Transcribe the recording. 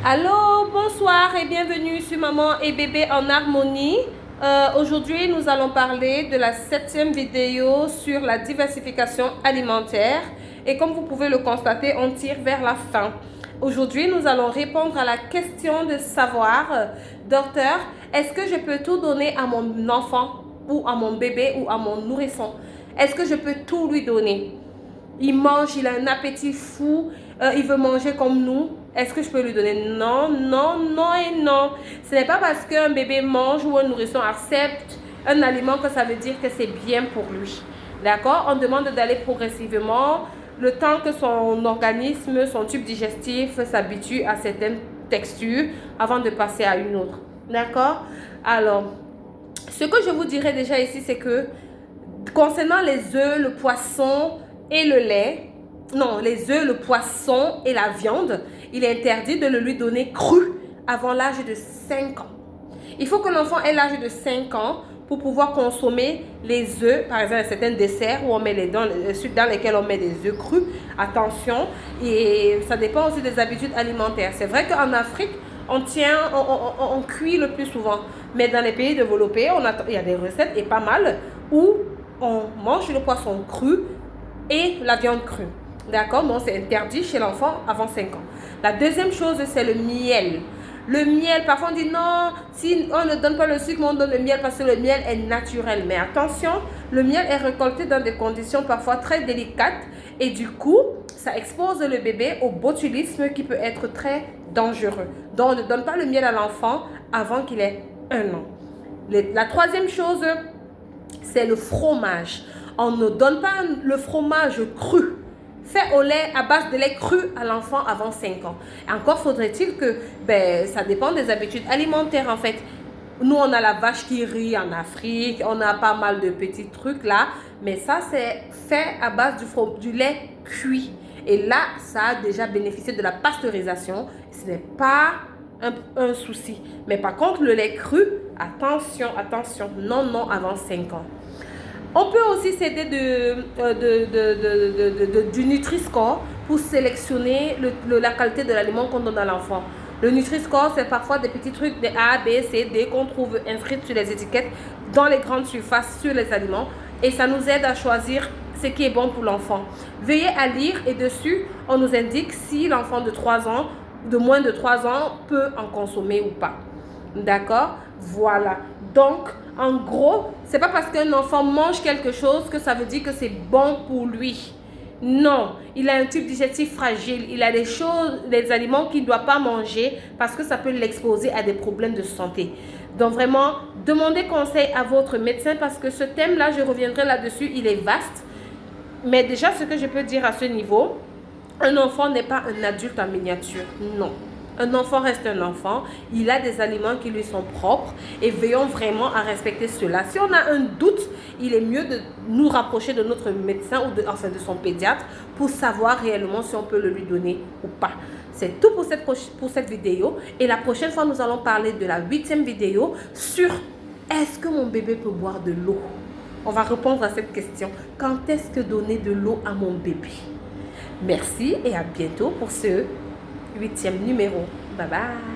Allô, bonsoir et bienvenue sur Maman et Bébé en Harmonie. Aujourd'hui, nous allons parler de la 7e vidéo sur la diversification alimentaire. Et comme vous pouvez le constater, on tire vers la fin. Aujourd'hui, nous allons répondre à la question de savoir, docteur, est-ce que je peux tout donner à mon enfant ou à mon bébé ou à mon nourrisson? Est-ce que je peux tout lui donner? Il mange, il a un appétit fou, il veut manger comme nous. Est-ce que je peux lui donner? Non, non, non et non. Ce n'est pas parce qu'un bébé mange ou un nourrisson accepte un aliment que ça veut dire que c'est bien pour lui. D'accord? On demande d'aller progressivement, le temps que son organisme, son tube digestif s'habitue à certaines textures avant de passer à une autre. D'accord? Alors, ce que je vous dirais déjà ici, c'est que concernant les œufs, le poisson et le lait, non, les œufs, le poisson et la viande, il est interdit de le lui donner cru avant l'âge de 5 ans. Il faut que l'enfant ait l'âge de 5 ans pour pouvoir consommer les œufs. Par exemple, certains desserts où on met dans lesquels on met des œufs crus. Attention, et ça dépend aussi des habitudes alimentaires. C'est vrai qu'en Afrique, on cuit le plus souvent. Mais dans les pays développés, il y a des recettes, et pas mal, où on mange le poisson cru et la viande crue. D'accord? Donc, c'est interdit chez l'enfant avant 5 ans. La deuxième chose, c'est le miel. Le miel, parfois on dit non, si on ne donne pas le sucre, on donne le miel parce que le miel est naturel. Mais attention, le miel est récolté dans des conditions parfois très délicates et du coup, ça expose le bébé au botulisme qui peut être très dangereux. Donc, on ne donne pas le miel à l'enfant avant qu'il ait 1 an. La troisième chose, c'est le fromage. On ne donne pas le fromage cru, fait au lait, à base de lait cru à l'enfant avant 5 ans. Et encore faudrait-il que, ça dépend des habitudes alimentaires en fait. Nous, on a la vache qui rit en Afrique, on a pas mal de petits trucs là, mais ça, c'est fait à base du lait cuit. Et là, ça a déjà bénéficié de la pasteurisation. Ce n'est pas un souci. Mais par contre, le lait cru, attention, attention, non, non, avant 5 ans. On peut aussi s'aider du Nutri-Score pour sélectionner la qualité de l'aliment qu'on donne à l'enfant. Le Nutri-Score, c'est parfois des petits trucs, des A, B, C, D qu'on trouve inscrits sur les étiquettes dans les grandes surfaces sur les aliments. Et ça nous aide à choisir ce qui est bon pour l'enfant. Veuillez à lire et dessus, on nous indique si l'enfant de moins de 3 ans, peut en consommer ou pas. D'accord? Voilà. Donc, en gros, c'est pas parce qu'un enfant mange quelque chose que ça veut dire que c'est bon pour lui. Non, il a un tube digestif fragile. Il a des aliments qu'il ne doit pas manger parce que ça peut l'exposer à des problèmes de santé. Donc vraiment, demandez conseil à votre médecin parce que ce thème-là, je reviendrai là-dessus, il est vaste. Mais déjà, ce que je peux dire à ce niveau, un enfant n'est pas un adulte en miniature. Non. Un enfant reste un enfant, il a des aliments qui lui sont propres et veillons vraiment à respecter cela. Si on a un doute, il est mieux de nous rapprocher de notre médecin ou de son pédiatre pour savoir réellement si on peut le lui donner ou pas. C'est tout pour cette vidéo et la prochaine fois, nous allons parler de la 8e vidéo sur est-ce que mon bébé peut boire de l'eau? On va répondre à cette question. Quand est-ce que donner de l'eau à mon bébé? Merci et à bientôt pour ce 8e numéro. Bye bye.